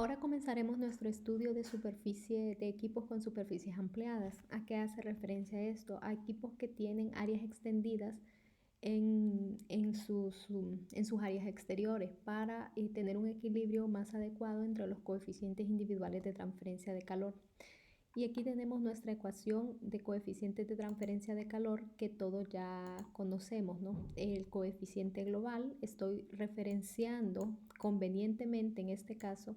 Ahora comenzaremos nuestro estudio de superficie de equipos con superficies ampliadas. ¿A qué hace referencia esto? A equipos que tienen áreas extendidas en sus áreas exteriores para tener un equilibrio más adecuado entre los coeficientes individuales de transferencia de calor. Y aquí tenemos nuestra ecuación de coeficientes de transferencia de calor que todos ya conocemos, ¿no? El coeficiente global, estoy referenciando convenientemente en este caso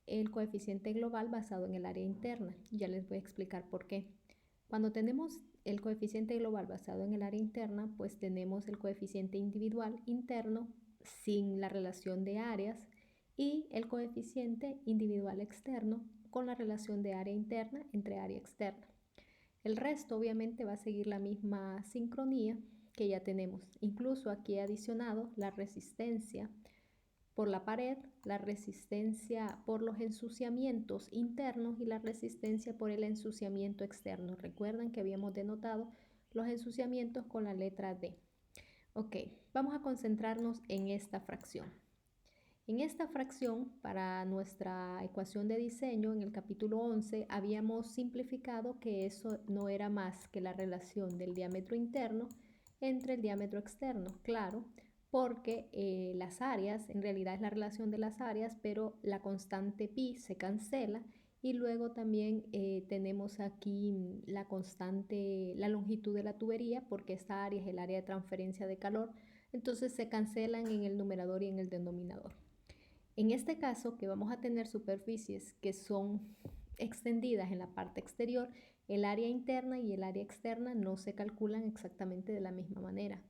el coeficiente global basado en el área interna. Ya les voy a explicar por qué. Cuando tenemos el coeficiente global basado en el área interna, pues tenemos el coeficiente individual interno sin la relación de áreas y el coeficiente individual externo con la relación de área interna entre área externa. El resto obviamente va a seguir la misma sincronía que ya tenemos. Incluso aquí he adicionado la resistencia por la pared, la resistencia por los ensuciamientos internos y la resistencia por el ensuciamiento externo. Recuerdan que habíamos denotado los ensuciamientos con la letra D. Ok, vamos a concentrarnos en esta fracción. En esta fracción, para nuestra ecuación de diseño, en el capítulo 11, habíamos simplificado que eso no era más que la relación del diámetro interno entre el diámetro externo, claro, porque las áreas, en realidad es la relación de las áreas, pero la constante pi se cancela y luego también tenemos aquí la constante, la longitud de la tubería, porque esta área es el área de transferencia de calor, entonces se cancelan en el numerador y en el denominador. En este caso, que vamos a tener superficies que son extendidas en la parte exterior, el área interna y el área externa no se calculan exactamente de la misma manera.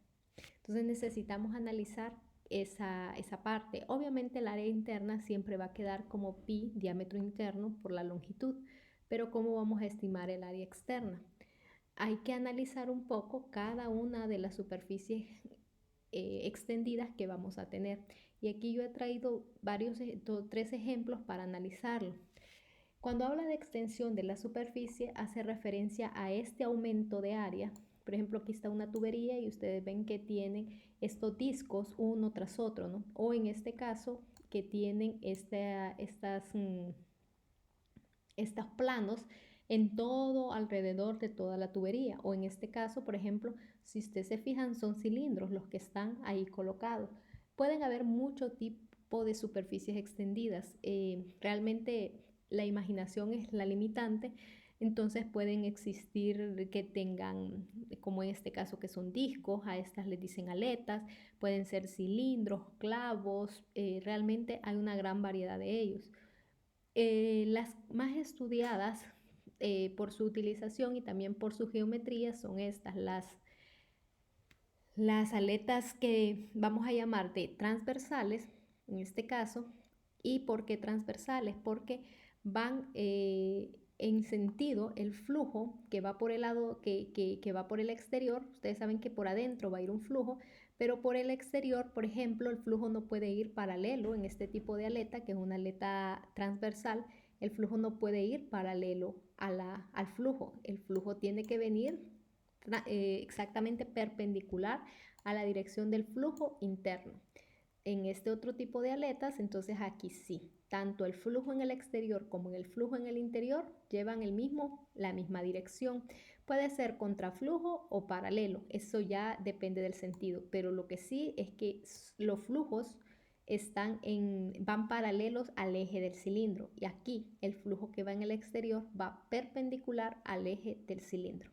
Entonces necesitamos analizar esa parte. Obviamente el área interna siempre va a quedar como pi, diámetro interno, por la longitud, pero ¿cómo vamos a estimar el área externa? Hay que analizar un poco cada una de las superficies extendidas que vamos a tener. Y aquí yo he traído tres ejemplos para analizarlo. Cuando habla de extensión de la superficie, hace referencia a este aumento de área. Por ejemplo, aquí está una tubería y ustedes ven que tienen estos discos uno tras otro, ¿no? O en este caso, que tienen estos planos en todo alrededor de toda la tubería, o en este caso, por ejemplo, si ustedes se fijan, son cilindros los que están ahí colocados. Pueden haber mucho tipo de superficies extendidas. Realmente la imaginación es la limitante, entonces pueden existir que tengan, como en este caso, que son discos, a estas les dicen aletas, pueden ser cilindros, clavos, realmente hay una gran variedad de ellos. Las más estudiadas por su utilización y también por su geometría son estas, las aletas que vamos a llamar de transversales, en este caso. ¿Y por qué transversales? Porque van en sentido, el flujo que va por el lado, que va por el exterior, ustedes saben que por adentro va a ir un flujo, pero por el exterior, por ejemplo, el flujo no puede ir paralelo en este tipo de aleta, que es una aleta transversal, el flujo no puede ir paralelo al flujo, el flujo tiene que venir exactamente perpendicular a la dirección del flujo interno. En este otro tipo de aletas, entonces aquí sí, tanto el flujo en el exterior como en el flujo en el interior llevan la misma dirección. Puede ser contraflujo o paralelo, eso ya depende del sentido, pero lo que sí es que los flujos van paralelos al eje del cilindro y aquí el flujo que va en el exterior va perpendicular al eje del cilindro.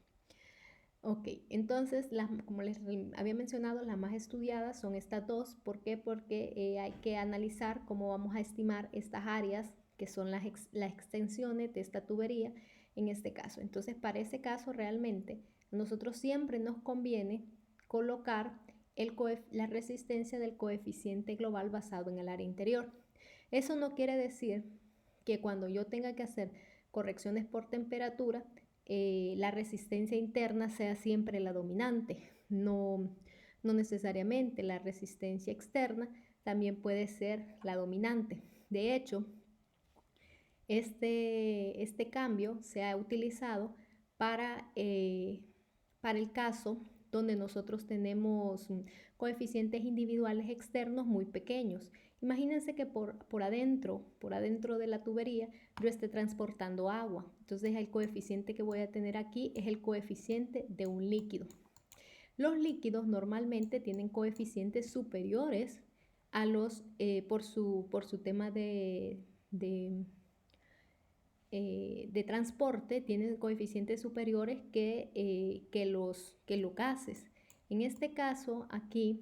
Ok, entonces, como les había mencionado, las más estudiadas son estas dos. ¿Por qué? Porque hay que analizar cómo vamos a estimar estas áreas, que son las extensiones de esta tubería en este caso. Entonces, para ese caso, realmente, a nosotros siempre nos conviene colocar la resistencia del coeficiente global basado en el área interior. Eso no quiere decir que cuando yo tenga que hacer correcciones por temperatura, la resistencia interna sea siempre la dominante. No, no necesariamente. La resistencia externa también puede ser la dominante. De hecho, este cambio se ha utilizado para el caso donde nosotros tenemos coeficientes individuales externos muy pequeños. Imagínense que por adentro de la tubería, yo esté transportando agua. Entonces el coeficiente que voy a tener aquí es el coeficiente de un líquido. Los líquidos normalmente tienen coeficientes superiores a los, por su tema de transporte, tienen coeficientes superiores que los gases. En este caso, aquí,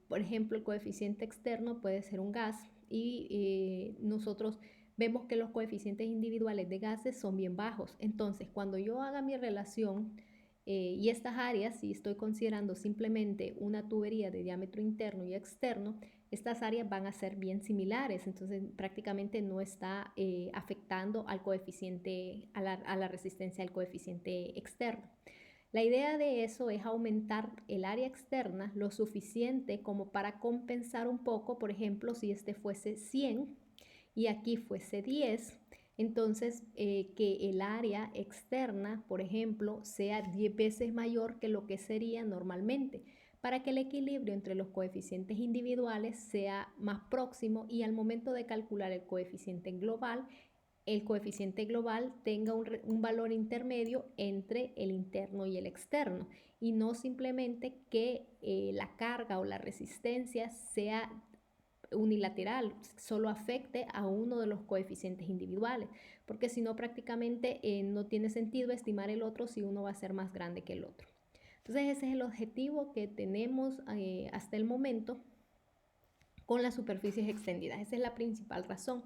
por ejemplo, el coeficiente externo puede ser un gas y nosotros vemos que los coeficientes individuales de gases son bien bajos. Entonces, cuando yo haga mi relación y estas áreas, si estoy considerando simplemente una tubería de diámetro interno y externo, estas áreas van a ser bien similares, entonces prácticamente no está afectando al coeficiente, a la resistencia del coeficiente externo. La idea de eso es aumentar el área externa lo suficiente como para compensar un poco, por ejemplo, si este fuese 100 y aquí fuese 10, entonces que el área externa, por ejemplo, sea 10 veces mayor que lo que sería normalmente, para que el equilibrio entre los coeficientes individuales sea más próximo y al momento de calcular el coeficiente global tenga un valor intermedio entre el interno y el externo y no simplemente que la carga o la resistencia sea unilateral, solo afecte a uno de los coeficientes individuales, porque si no prácticamente no tiene sentido estimar el otro si uno va a ser más grande que el otro. Entonces ese es el objetivo que tenemos hasta el momento con las superficies extendidas. Esa es la principal razón.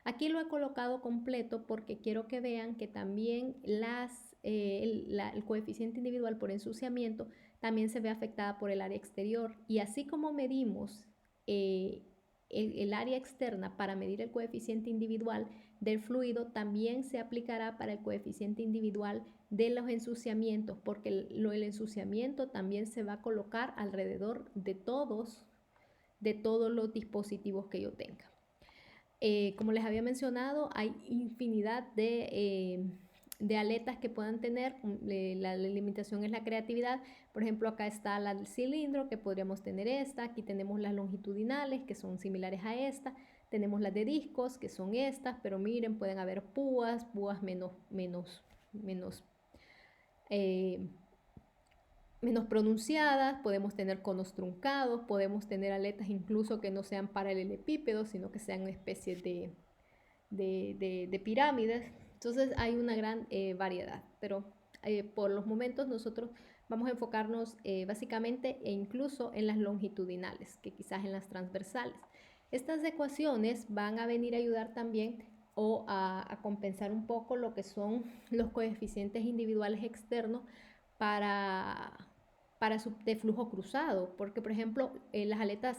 Aquí lo he colocado completo porque quiero que vean que también el coeficiente individual por ensuciamiento también se ve afectada por el área exterior. Y así como medimos el área externa para medir el coeficiente individual del fluido, también se aplicará para el coeficiente individual de los ensuciamientos, porque el ensuciamiento también se va a colocar alrededor de todos los dispositivos que yo tenga. Como les había mencionado, hay infinidad de aletas que puedan tener. La limitación es la creatividad. Por ejemplo, acá está la del cilindro, que podríamos tener esta. Aquí tenemos las longitudinales, que son similares a esta. Tenemos las de discos, que son estas, pero miren, pueden haber púas menos pronunciadas, podemos tener conos truncados, podemos tener aletas incluso que no sean paralelepípedos, sino que sean una especie de pirámides. Entonces hay una gran variedad, pero por los momentos nosotros vamos a enfocarnos básicamente e incluso en las longitudinales, que quizás en las transversales. Estas ecuaciones van a venir a ayudar también o a compensar un poco lo que son los coeficientes individuales externos de flujo cruzado, porque por ejemplo las aletas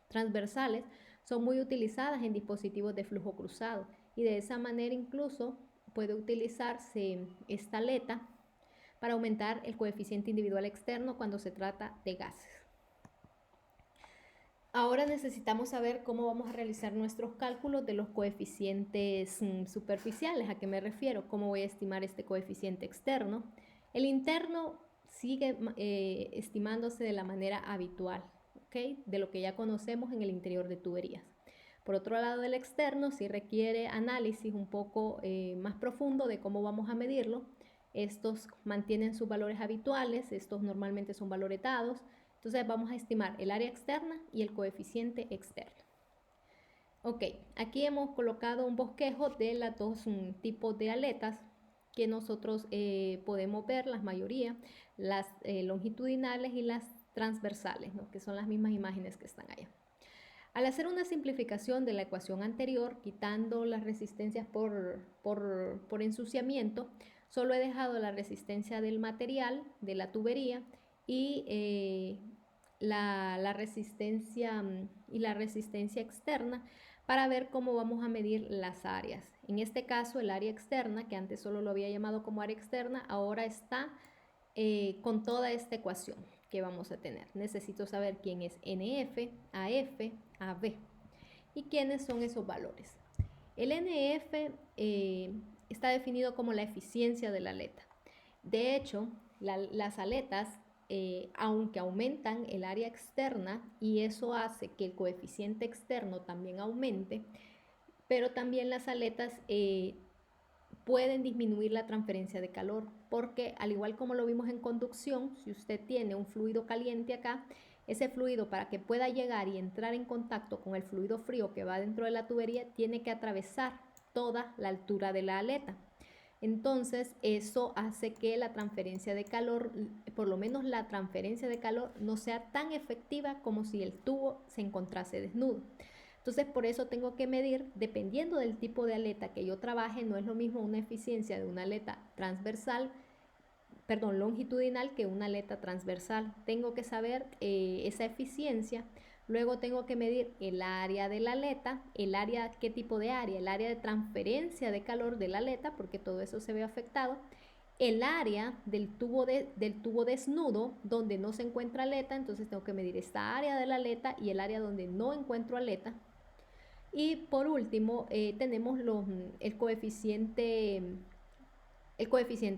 transversales son muy utilizadas en dispositivos de flujo cruzado y de esa manera incluso puede utilizarse esta aleta para aumentar el coeficiente individual externo cuando se trata de gases. Ahora necesitamos saber cómo vamos a realizar nuestros cálculos de los coeficientes superficiales. ¿A qué me refiero? ¿Cómo voy a estimar este coeficiente externo? El interno sigue estimándose de la manera habitual, ¿okay? De lo que ya conocemos en el interior de tuberías. Por otro lado, el externo sí requiere análisis un poco más profundo de cómo vamos a medirlo. Estos mantienen sus valores habituales, estos normalmente son valoretados. Entonces vamos a estimar el área externa y el coeficiente externo. Ok, aquí hemos colocado un bosquejo de los dos tipos de aletas que nosotros podemos ver, la mayoría, las longitudinales y las transversales, ¿no? Que son las mismas imágenes que están allá. Al hacer una simplificación de la ecuación anterior, quitando las resistencias por ensuciamiento, solo he dejado la resistencia del material, de la tubería, y la resistencia externa para ver cómo vamos a medir las áreas. En este caso, el área externa, que antes solo lo había llamado como área externa, ahora está con toda esta ecuación que vamos a tener. Necesito saber quién es NF, AF, AB y quiénes son esos valores. El NF está definido como la eficiencia de la aleta. De hecho, las aletas aunque aumentan el área externa y eso hace que el coeficiente externo también aumente, pero también las aletas pueden disminuir la transferencia de calor, porque al igual como lo vimos en conducción, si usted tiene un fluido caliente acá, ese fluido para que pueda llegar y entrar en contacto con el fluido frío que va dentro de la tubería, tiene que atravesar toda la altura de la aleta. Entonces eso hace que la transferencia de calor, por lo menos la transferencia de calor, no sea tan efectiva como si el tubo se encontrase desnudo. Entonces por eso tengo que medir, dependiendo del tipo de aleta que yo trabaje, no es lo mismo una eficiencia de una aleta longitudinal que una aleta transversal. Tengo que saber esa eficiencia. Luego tengo que medir el área de la aleta, ¿qué tipo de área? El área de transferencia de calor de la aleta, porque todo eso se ve afectado. El área del tubo desnudo, donde no se encuentra aleta, entonces tengo que medir esta área de la aleta y el área donde no encuentro aleta. Y por último, tenemos el coeficiente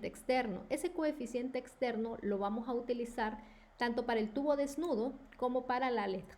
externo. Ese coeficiente externo lo vamos a utilizar tanto para el tubo desnudo como para la aleta.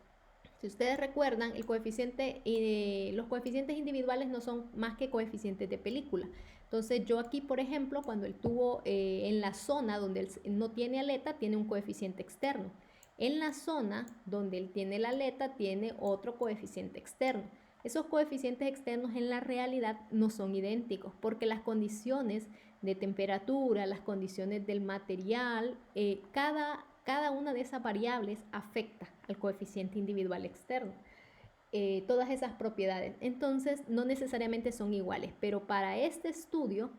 Si ustedes recuerdan, los coeficientes individuales no son más que coeficientes de película. Entonces yo aquí, por ejemplo, cuando el tubo en la zona donde él no tiene aleta, tiene un coeficiente externo. En la zona donde él tiene la aleta, tiene otro coeficiente externo. Esos coeficientes externos en la realidad no son idénticos porque las condiciones de temperatura, las condiciones del material, cada una de esas variables afecta al coeficiente individual externo. Todas esas propiedades. Entonces, no necesariamente son iguales, pero para este estudio,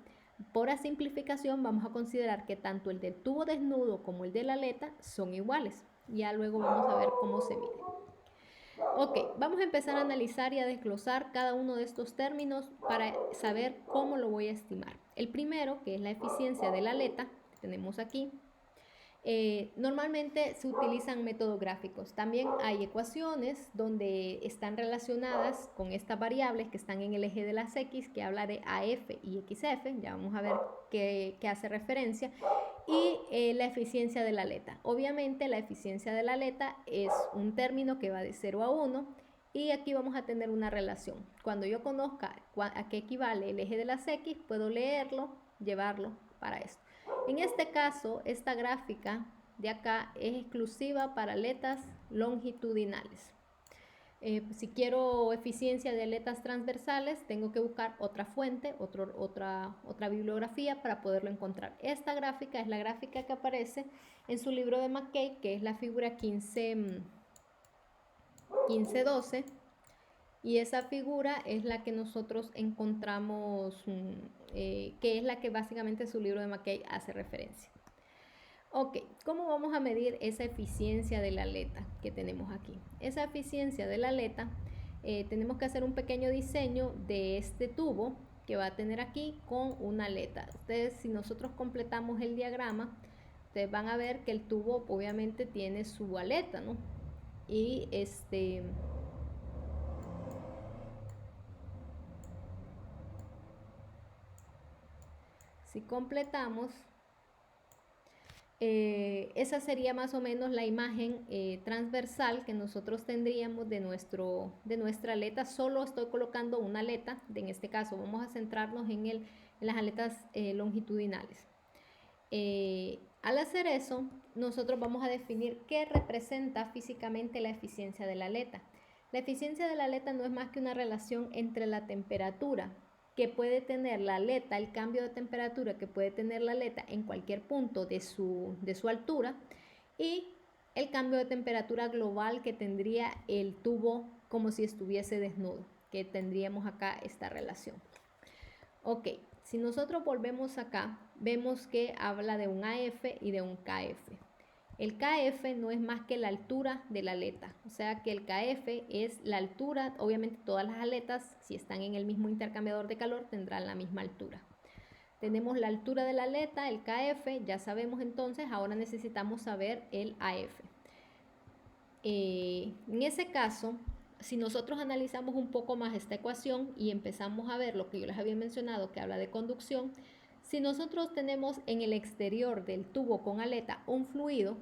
por simplificación, vamos a considerar que tanto el del tubo desnudo como el de la aleta son iguales. Ya luego vamos a ver cómo se mide. Ok, vamos a empezar a analizar y a desglosar cada uno de estos términos para saber cómo lo voy a estimar. El primero, que es la eficiencia de la aleta, que tenemos aquí. Normalmente se utilizan métodos gráficos. También hay ecuaciones donde están relacionadas con estas variables que están en el eje de las X, que habla de AF y XF. Ya vamos a ver qué hace referencia. Y la eficiencia de la aleta. Obviamente la eficiencia de la aleta es un término que va de 0 a 1 y aquí vamos a tener una relación. Cuando yo conozca a qué equivale el eje de las X, puedo leerlo, llevarlo para esto. En este caso, esta gráfica de acá es exclusiva para aletas longitudinales. Si quiero eficiencia de aletas transversales, tengo que buscar otra fuente, otra bibliografía para poderlo encontrar. Esta gráfica es la gráfica que aparece en su libro de McKay, que es la figura 1512, y esa figura es la que nosotros encontramos, que es la que básicamente su libro de McKay hace referencia. Ok, ¿cómo vamos a medir esa eficiencia de la aleta que tenemos aquí? Esa eficiencia de la aleta, tenemos que hacer un pequeño diseño de este tubo que va a tener aquí con una aleta. Ustedes, si nosotros completamos el diagrama, ustedes van a ver que el tubo obviamente tiene su aleta, ¿no? Y si completamos, esa sería más o menos la imagen transversal que nosotros tendríamos de nuestra aleta. Solo estoy colocando una aleta, en este caso vamos a centrarnos en las aletas longitudinales. Al hacer eso, nosotros vamos a definir qué representa físicamente la eficiencia de la aleta. La eficiencia de la aleta no es más que una relación entre la temperatura que puede tener la aleta, el cambio de temperatura que puede tener la aleta en cualquier punto de su altura, y el cambio de temperatura global que tendría el tubo como si estuviese desnudo, que tendríamos acá esta relación. Ok, si nosotros volvemos acá, vemos que habla de un AF y de un KF. El KF no es más que la altura de la aleta, o sea que el KF es la altura. Obviamente todas las aletas, si están en el mismo intercambiador de calor, tendrán la misma altura. Tenemos la altura de la aleta, el KF, ya sabemos entonces, ahora necesitamos saber el AF. En ese caso, si nosotros analizamos un poco más esta ecuación y empezamos a ver lo que yo les había mencionado, que habla de conducción, si nosotros tenemos en el exterior del tubo con aleta un fluido,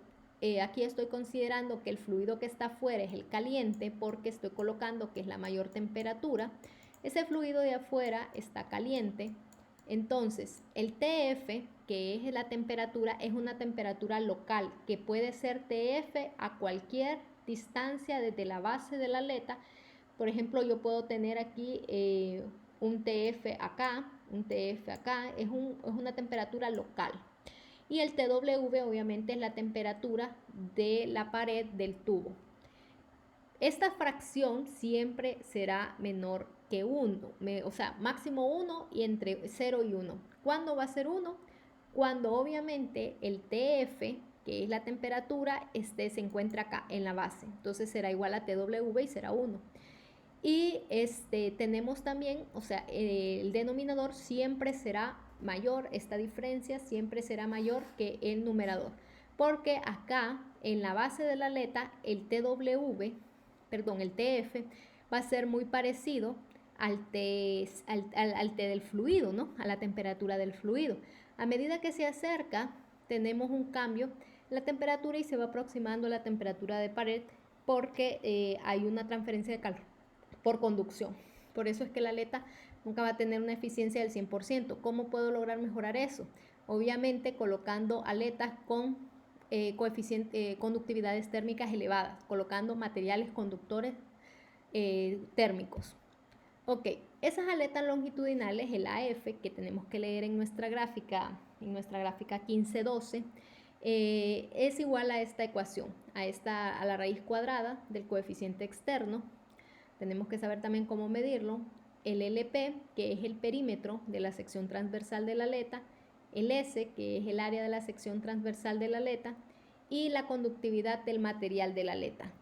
aquí estoy considerando que el fluido que está afuera es el caliente porque estoy colocando que es la mayor temperatura. Ese fluido de afuera está caliente. Entonces, el TF, que es la temperatura, es una temperatura local, que puede ser TF a cualquier distancia desde la base de la aleta. Por ejemplo, yo puedo tener aquí un TF acá, es una temperatura local. Y el TW obviamente es la temperatura de la pared del tubo. Esta fracción siempre será menor que 1, o sea, máximo 1 y entre 0 y 1. ¿Cuándo va a ser 1? Cuando obviamente el TF, que es la temperatura, se encuentra acá en la base. Entonces será igual a TW y será 1. Y tenemos también, o sea, el denominador siempre será mayor, esta diferencia siempre será mayor que el numerador. Porque acá, en la base de la aleta, el TF va a ser muy parecido al T del fluido, ¿no? A la temperatura del fluido. A medida que se acerca, tenemos un cambio en la temperatura y se va aproximando a la temperatura de pared porque hay una transferencia de calor por conducción. Por eso es que la aleta nunca va a tener una eficiencia del 100%. ¿Cómo puedo lograr mejorar eso? Obviamente colocando aletas con conductividades térmicas elevadas, colocando materiales conductores térmicos. Ok, esas aletas longitudinales, el AF, que tenemos que leer en nuestra gráfica 1512, es igual a esta ecuación, a la raíz cuadrada del coeficiente externo. Tenemos que saber también cómo medirlo. El LP, que es el perímetro de la sección transversal de la aleta, el S, que es el área de la sección transversal de la aleta, y la conductividad del material de la aleta.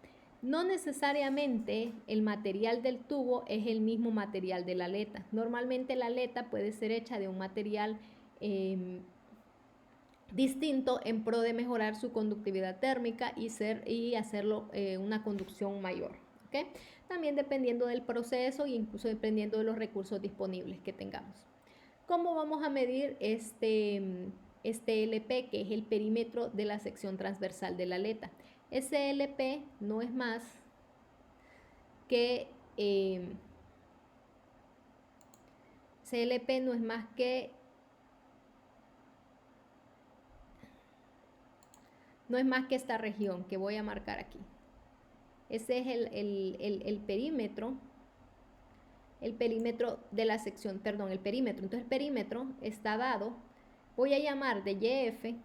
No necesariamente el material del tubo es el mismo material de la aleta. Normalmente la aleta puede ser hecha de un material distinto en pro de mejorar su conductividad térmica y hacerlo una conducción mayor. ¿Okay? También dependiendo del proceso e incluso dependiendo de los recursos disponibles que tengamos. ¿Cómo vamos a medir este LP, que es el perímetro de la sección transversal de la aleta? Ese LP no es más que CLP no es más que esta región que voy a marcar aquí. Ese es el perímetro de la sección, perdón, el perímetro. Entonces el perímetro está dado, voy a llamar de YF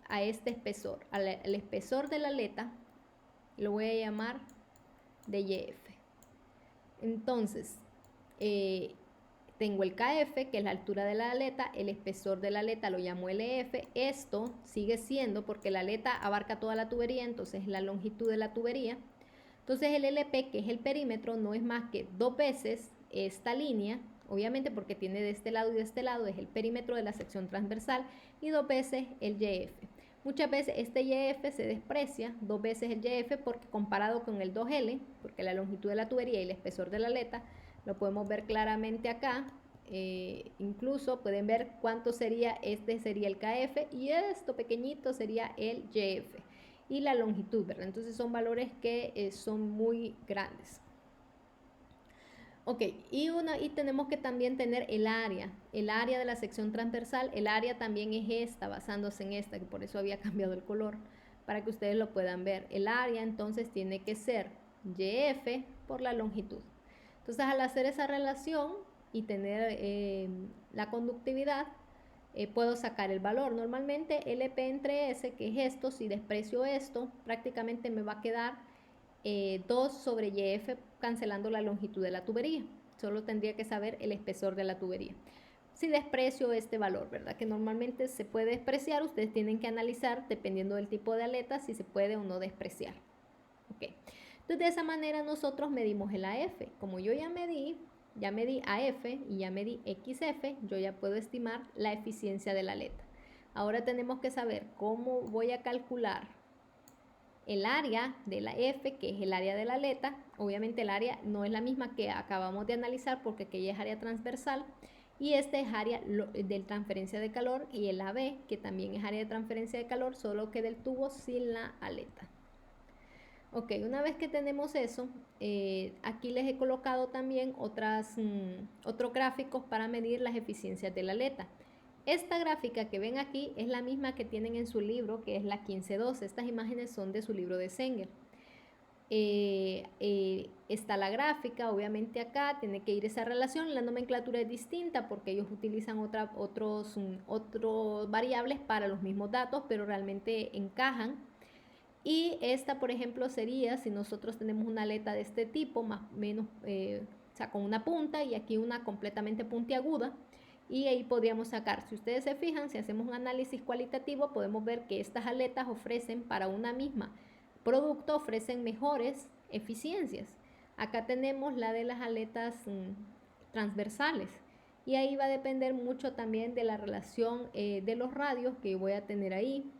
a este espesor, al espesor de la aleta, lo voy a llamar de YF. Entonces, tengo el KF, que es la altura de la aleta, el espesor de la aleta lo llamo LF. Esto sigue siendo, porque la aleta abarca toda la tubería, entonces es la longitud de la tubería. Entonces el LP, que es el perímetro, no es más que 2 veces esta línea, obviamente porque tiene de este lado y de este lado, es el perímetro de la sección transversal, y 2 veces el YF. Muchas veces este YF se desprecia, 2 veces el YF, porque comparado con el 2L, porque la longitud de la tubería y el espesor de la aleta, lo podemos ver claramente acá. Incluso pueden ver cuánto sería, sería el KF, y esto pequeñito sería el YF. Y la longitud, ¿verdad? Entonces son valores que son muy grandes. Ok, y tenemos que también tener el área de la sección transversal. El área también es esta, basándose en esta, que por eso había cambiado el color, para que ustedes lo puedan ver. El área entonces tiene que ser YF por la longitud. Entonces al hacer esa relación y tener la conductividad, puedo sacar el valor. Normalmente LP entre S, que es esto, si desprecio esto, prácticamente me va a quedar 2 sobre YF, cancelando la longitud de la tubería. Solo tendría que saber el espesor de la tubería. Si desprecio este valor, ¿verdad? Que normalmente se puede despreciar, ustedes tienen que analizar, dependiendo del tipo de aleta, si se puede o no despreciar. Ok. Entonces de esa manera nosotros medimos el AF. Como yo ya medí AF y ya medí XF, yo ya puedo estimar la eficiencia de la aleta. Ahora tenemos que saber cómo voy a calcular el área de la F, que es el área de la aleta. Obviamente el área no es la misma que acabamos de analizar porque aquella es área transversal. Y este es área de transferencia de calor, y el AB, que también es área de transferencia de calor, solo que del tubo sin la aleta. Ok, una vez que tenemos eso, aquí les he colocado también otros gráficos para medir las eficiencias de la aleta. Esta gráfica que ven aquí es la misma que tienen en su libro, que es la 1512. Estas imágenes son de su libro de Zenger. Está la gráfica, obviamente acá tiene que ir esa relación. La nomenclatura es distinta porque ellos utilizan otros variables para los mismos datos, pero realmente encajan. Y esta, por ejemplo, sería si nosotros tenemos una aleta de este tipo, más o menos, o sea, con una punta y aquí una completamente puntiaguda. Y ahí podríamos sacar, si ustedes se fijan, si hacemos un análisis cualitativo, podemos ver que estas aletas ofrecen para una misma producto, ofrecen mejores eficiencias. Acá tenemos la de las aletas transversales. Y ahí va a depender mucho también de la relación de los radios que voy a tener ahí.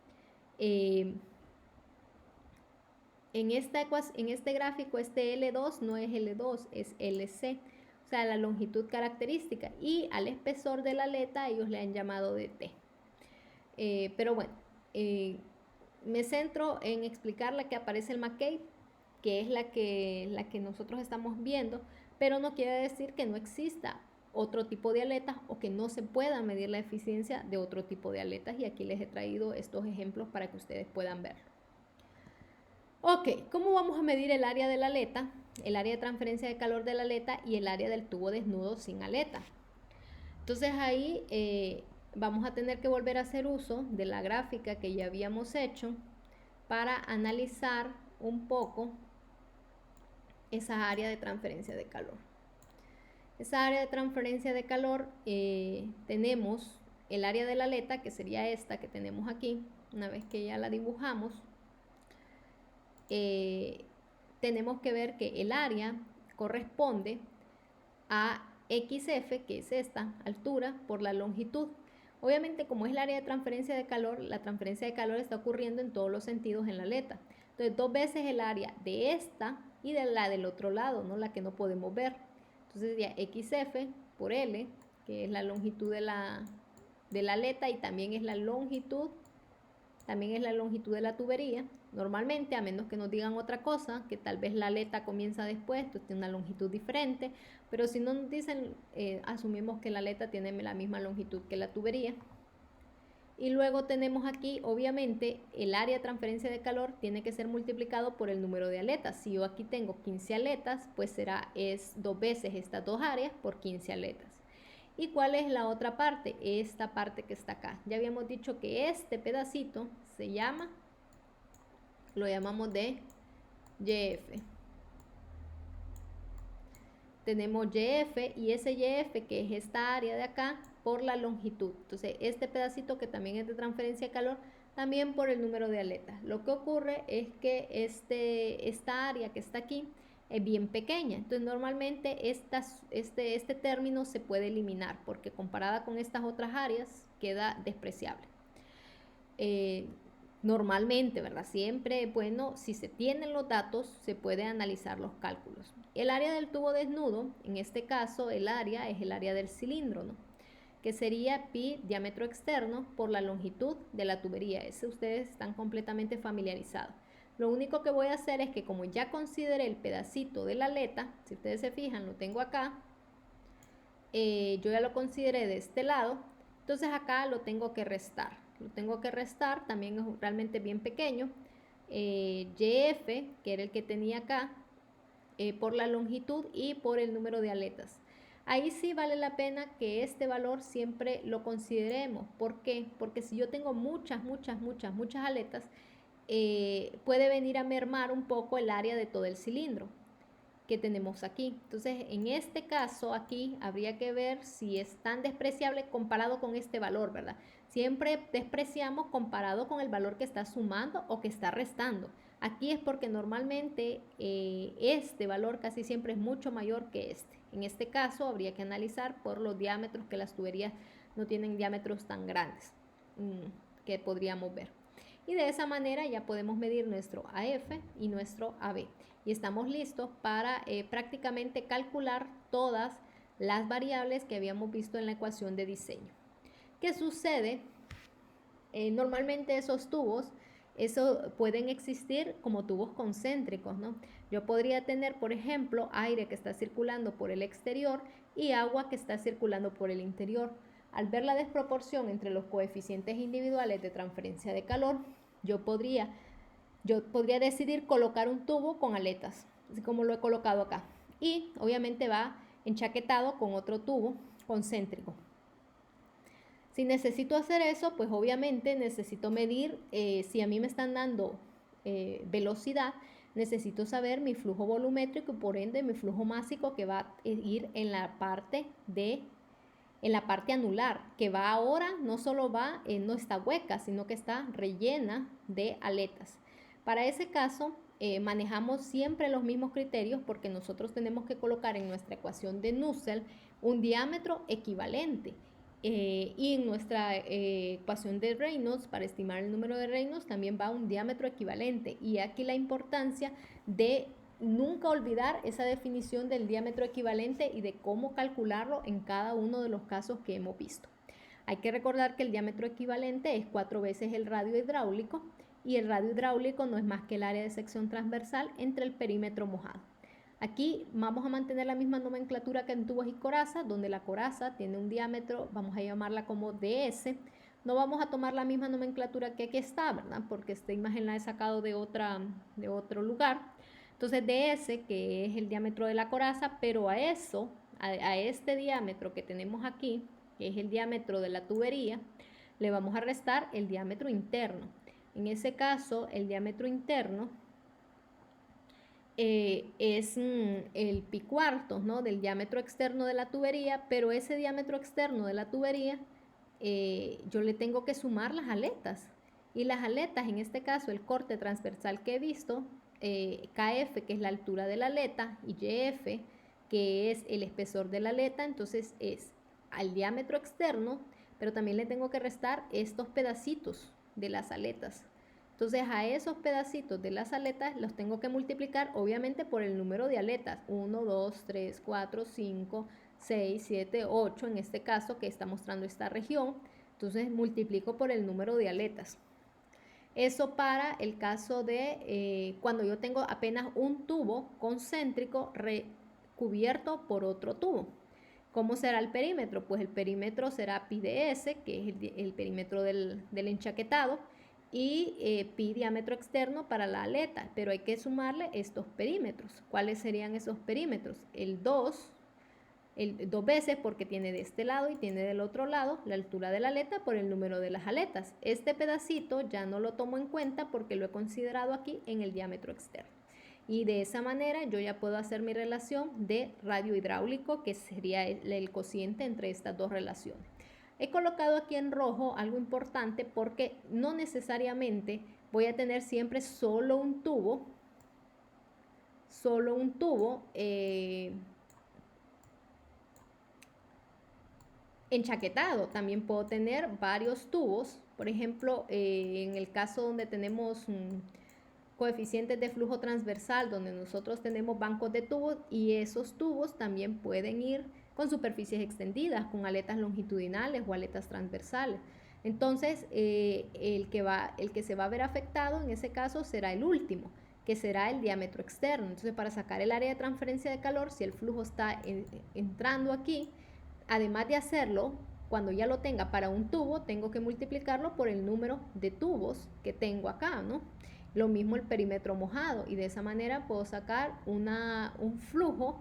En este gráfico, este L2 no es L2, es LC, o sea, la longitud característica. Y al espesor de la aleta ellos le han llamado de T. Pero bueno, me centro en explicar la que aparece el McCabe, que es la que nosotros estamos viendo, pero no quiere decir que no exista otro tipo de aletas o que no se pueda medir la eficiencia de otro tipo de aletas, y aquí les he traído estos ejemplos para que ustedes puedan verlo. Ok, ¿cómo vamos a medir el área de la aleta, el área de transferencia de calor de la aleta y el área del tubo desnudo sin aleta? Entonces ahí vamos a tener que volver a hacer uso de la gráfica que ya habíamos hecho para analizar un poco esa área de transferencia de calor. Esa área de transferencia de calor, tenemos el área de la aleta, que sería esta que tenemos aquí. Una vez que ya la dibujamos, tenemos que ver que el área corresponde a XF, que es esta altura, por la longitud. Obviamente, como es el área de transferencia de calor, la transferencia de calor está ocurriendo en todos los sentidos en la aleta. Entonces, dos veces el área de esta y de la del otro lado, ¿no? La que no podemos ver. Entonces sería XF por L, que es la longitud de la aleta, y también es la longitud de la tubería. Normalmente, a menos que nos digan otra cosa, que tal vez la aleta comienza después, entonces tiene una longitud diferente, pero si no nos dicen, asumimos que la aleta tiene la misma longitud que la tubería. Y luego tenemos aquí, obviamente, el área de transferencia de calor tiene que ser multiplicado por el número de aletas. Si yo aquí tengo 15 aletas, pues es dos veces estas dos áreas por 15 aletas. ¿Y cuál es la otra parte? Esta parte que está acá. Ya habíamos dicho que este pedacito lo llamamos de YF. Tenemos YF, y ese YF, que es esta área de acá, por la longitud. Entonces, este pedacito, que también es de transferencia de calor, también por el número de aletas. Lo que ocurre es que esta área que está aquí es bien pequeña. Entonces, normalmente este término se puede eliminar, porque comparada con estas otras áreas queda despreciable. Normalmente, ¿verdad? Siempre, bueno, si se tienen los datos, se puede analizar los cálculos. El área del tubo desnudo, en este caso, el área es el área del cilindro, ¿no? Que sería pi diámetro externo por la longitud de la tubería. Ese ustedes están completamente familiarizados. Lo único que voy a hacer es que, como ya consideré el pedacito de la aleta, si ustedes se fijan, lo tengo acá, yo ya lo consideré de este lado, entonces acá lo tengo que restar. También es realmente bien pequeño. YF, que era el que tenía acá, por la longitud y por el número de aletas. Ahí sí vale la pena que este valor siempre lo consideremos. ¿Por qué? Porque si yo tengo muchas aletas, puede venir a mermar un poco el área de todo el cilindro que tenemos aquí. Entonces, en este caso aquí habría que ver si es tan despreciable comparado con este valor, ¿verdad? Siempre despreciamos comparado con el valor que está sumando o que está restando. Aquí es porque normalmente este valor casi siempre es mucho mayor que este. En este caso habría que analizar por los diámetros, que las tuberías no tienen diámetros tan grandes que podríamos ver. Y de esa manera ya podemos medir nuestro AF y nuestro AB. Y estamos listos para prácticamente calcular todas las variables que habíamos visto en la ecuación de diseño. ¿Qué sucede? Normalmente esos tubos, pueden existir como tubos concéntricos, ¿no? Yo podría tener, por ejemplo, aire que está circulando por el exterior y agua que está circulando por el interior. Al ver la desproporción entre los coeficientes individuales de transferencia de calor, yo podría decidir colocar un tubo con aletas, así como lo he colocado acá. Y obviamente va enchaquetado con otro tubo concéntrico. Si necesito hacer eso, pues obviamente necesito medir, si a mí me están dando velocidad, necesito saber mi flujo volumétrico y por ende mi flujo másico, que va a ir en la parte anular, que va ahora, no solo va, no está hueca, sino que está rellena de aletas. Para ese caso, manejamos siempre los mismos criterios, porque nosotros tenemos que colocar en nuestra ecuación de Nusselt un diámetro equivalente. Y en nuestra ecuación de Reynolds, para estimar el número de Reynolds, también va un diámetro equivalente. Y aquí la importancia de nunca olvidar esa definición del diámetro equivalente y de cómo calcularlo en cada uno de los casos que hemos visto. Hay que recordar que el diámetro equivalente es 4 veces el radio hidráulico, y el radio hidráulico no es más que el área de sección transversal entre el perímetro mojado. Aquí vamos a mantener la misma nomenclatura que en tubos y corazas, donde la coraza tiene un diámetro, vamos a llamarla como ds. No vamos a tomar la misma nomenclatura que aquí está, ¿verdad? Porque esta imagen la he sacado de otro lugar. Entonces ds, que es el diámetro de la coraza, pero a este diámetro que tenemos aquí, que es el diámetro de la tubería, le vamos a restar el diámetro interno. En ese caso, el diámetro interno es el pi cuartos, ¿no?, del diámetro externo de la tubería, pero ese diámetro externo de la tubería, yo le tengo que sumar las aletas. Y las aletas, en este caso, el corte transversal que he visto, KF, que es la altura de la aleta, y YF, que es el espesor de la aleta, entonces es al diámetro externo, pero también le tengo que restar estos pedacitos de las aletas. Entonces a esos pedacitos de las aletas los tengo que multiplicar obviamente por el número de aletas, 1, 2, 3, 4, 5, 6, 7, 8, en este caso que está mostrando esta región. Entonces multiplico por el número de aletas. Eso para el caso de cuando yo tengo apenas un tubo concéntrico recubierto por otro tubo. ¿Cómo será el perímetro? Pues el perímetro será pi ds, que es el perímetro del enchaquetado, y pi diámetro externo para la aleta, pero hay que sumarle estos perímetros. ¿Cuáles serían esos perímetros? El 2 veces, porque tiene de este lado y tiene del otro lado la altura de la aleta por el número de las aletas. Este pedacito ya no lo tomo en cuenta porque lo he considerado aquí en el diámetro externo. Y de esa manera yo ya puedo hacer mi relación de radio hidráulico, que sería el cociente entre estas dos relaciones. He colocado aquí en rojo algo importante porque no necesariamente voy a tener siempre solo un tubo enchaquetado. También puedo tener varios tubos. Por ejemplo, en el caso donde tenemos coeficientes de flujo transversal, donde nosotros tenemos bancos de tubos, y esos tubos también pueden ir con superficies extendidas, con aletas longitudinales o aletas transversales. Entonces, el que se va a ver afectado en ese caso será el último, que será el diámetro externo. Entonces, para sacar el área de transferencia de calor, si el flujo está entrando aquí, además de hacerlo, cuando ya lo tenga para un tubo, tengo que multiplicarlo por el número de tubos que tengo acá, ¿no? Lo mismo el perímetro mojado, y de esa manera puedo sacar un flujo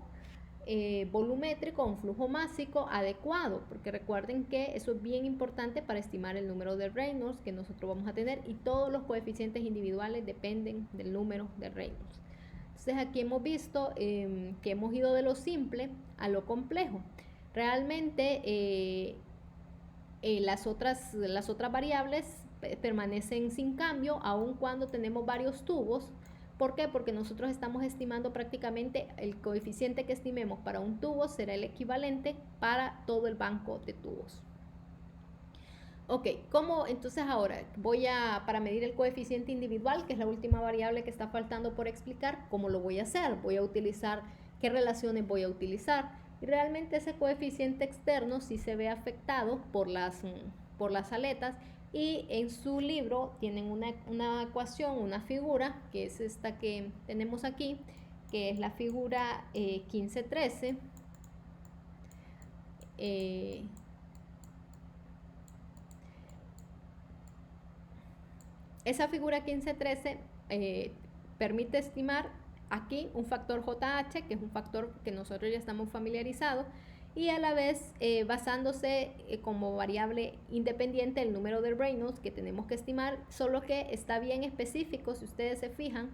volumétrico, un flujo másico adecuado, porque recuerden que eso es bien importante para estimar el número de Reynolds que nosotros vamos a tener, y todos los coeficientes individuales dependen del número de Reynolds. Entonces aquí hemos visto que hemos ido de lo simple a lo complejo. Realmente las otras variables permanecen sin cambio, aun cuando tenemos varios tubos. ¿Por qué? Porque nosotros estamos estimando prácticamente el coeficiente que estimemos para un tubo será el equivalente para todo el banco de tubos. Ok, ¿cómo? Entonces ahora para medir el coeficiente individual, que es la última variable que está faltando por explicar, ¿cómo lo voy a hacer? Voy a utilizar, ¿qué relaciones voy a utilizar? Y realmente ese coeficiente externo sí se ve afectado por las aletas, y en su libro tienen una ecuación, una figura, que es esta que tenemos aquí, que es la figura 15-13. Esa figura 15-13 permite estimar aquí un factor JH, que es un factor que nosotros ya estamos familiarizados, y a la vez basándose como variable independiente el número de Reynolds que tenemos que estimar, solo que está bien específico. Si ustedes se fijan,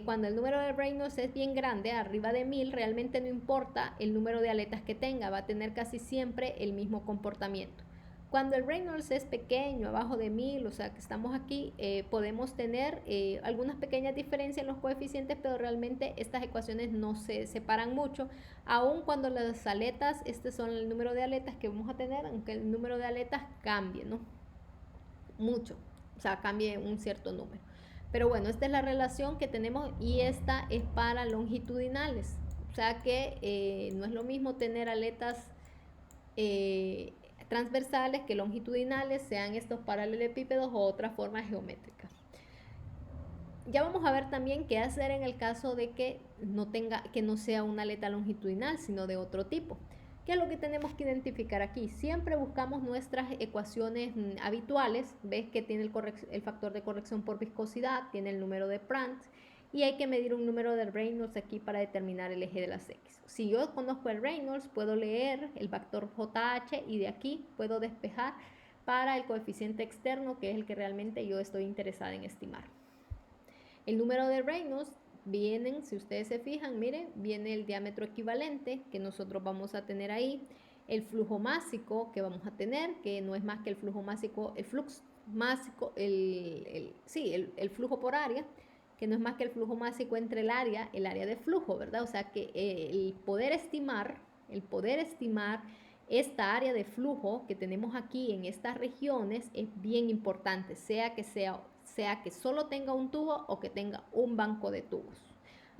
cuando el número de Reynolds es bien grande, arriba de 1000, realmente no importa el número de aletas que tenga, va a tener casi siempre el mismo comportamiento. Cuando el Reynolds es pequeño, abajo de 1000, o sea que estamos aquí, podemos tener algunas pequeñas diferencias en los coeficientes, pero realmente estas ecuaciones no se separan mucho, aun cuando las aletas, este son el número de aletas que vamos a tener, aunque el número de aletas cambie, ¿no? Mucho, o sea, cambie un cierto número. Pero bueno, esta es la relación que tenemos, y esta es para longitudinales, o sea que no es lo mismo tener aletas transversales que longitudinales, sean estos paralelepípedos o otras formas geométricas. Ya vamos a ver también qué hacer en el caso de que no sea una aleta longitudinal, sino de otro tipo. ¿Qué es lo que tenemos que identificar aquí? Siempre buscamos nuestras ecuaciones habituales. Ves que tiene el factor de corrección por viscosidad, tiene el número de Prandtl, y hay que medir un número de Reynolds aquí para determinar el eje de las X. Si yo conozco el Reynolds, puedo leer el factor JH, y de aquí puedo despejar para el coeficiente externo, que es el que realmente yo estoy interesada en estimar. El número de Reynolds vienen, si ustedes se fijan, miren, viene el diámetro equivalente que nosotros vamos a tener ahí, el flujo másico que vamos a tener, que no es más que el flujo másico, el flux másico, el flujo por área, que no es más que el flujo másico entre el área de flujo, ¿verdad? O sea que el poder estimar esta área de flujo que tenemos aquí en estas regiones es bien importante, sea que solo tenga un tubo o que tenga un banco de tubos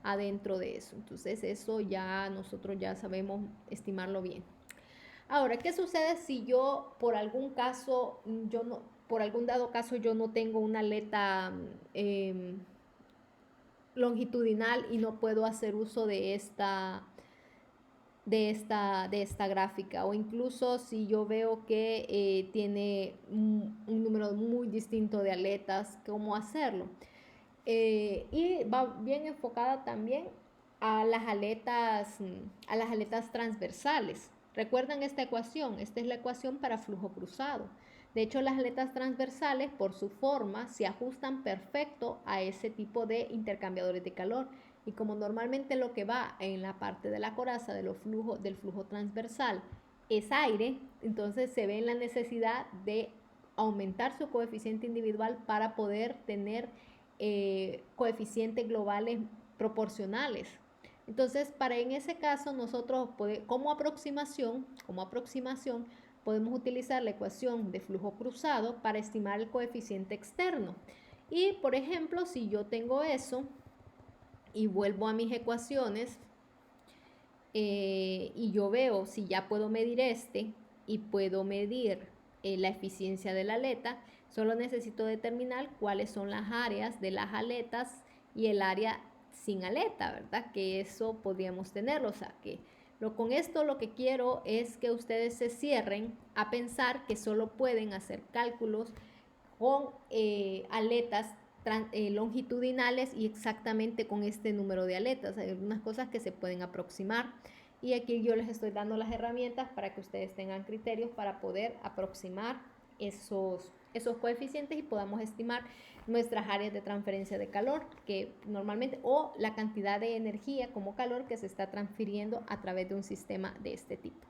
adentro de eso. Entonces eso ya nosotros ya sabemos estimarlo bien. Ahora, ¿qué sucede si yo por algún dado caso yo no tengo una aleta longitudinal y no puedo hacer uso de esta gráfica? O incluso si yo veo que tiene un número muy distinto de aletas, ¿cómo hacerlo? Y va bien enfocada también a las aletas transversales. ¿Recuerdan esta ecuación? Esta es la ecuación para flujo cruzado. De hecho, las aletas transversales, por su forma, se ajustan perfecto a ese tipo de intercambiadores de calor. Y como normalmente lo que va en la parte de la coraza del flujo transversal es aire, entonces se ve en la necesidad de aumentar su coeficiente individual para poder tener coeficientes globales proporcionales. Entonces, en ese caso, nosotros como aproximación, podemos utilizar la ecuación de flujo cruzado para estimar el coeficiente externo. Y, por ejemplo, si yo tengo eso y vuelvo a mis ecuaciones y yo veo si ya puedo medir y puedo medir la eficiencia de la aleta, solo necesito determinar cuáles son las áreas de las aletas y el área sin aleta, ¿verdad? Que eso podríamos tenerlo. O sea, que con esto lo que quiero es que ustedes se cierren a pensar que solo pueden hacer cálculos con aletas longitudinales y exactamente con este número de aletas. Hay algunas cosas que se pueden aproximar, y aquí yo les estoy dando las herramientas para que ustedes tengan criterios para poder aproximar esos coeficientes y podamos estimar nuestras áreas de transferencia de calor, que normalmente, o la cantidad de energía como calor que se está transfiriendo a través de un sistema de este tipo.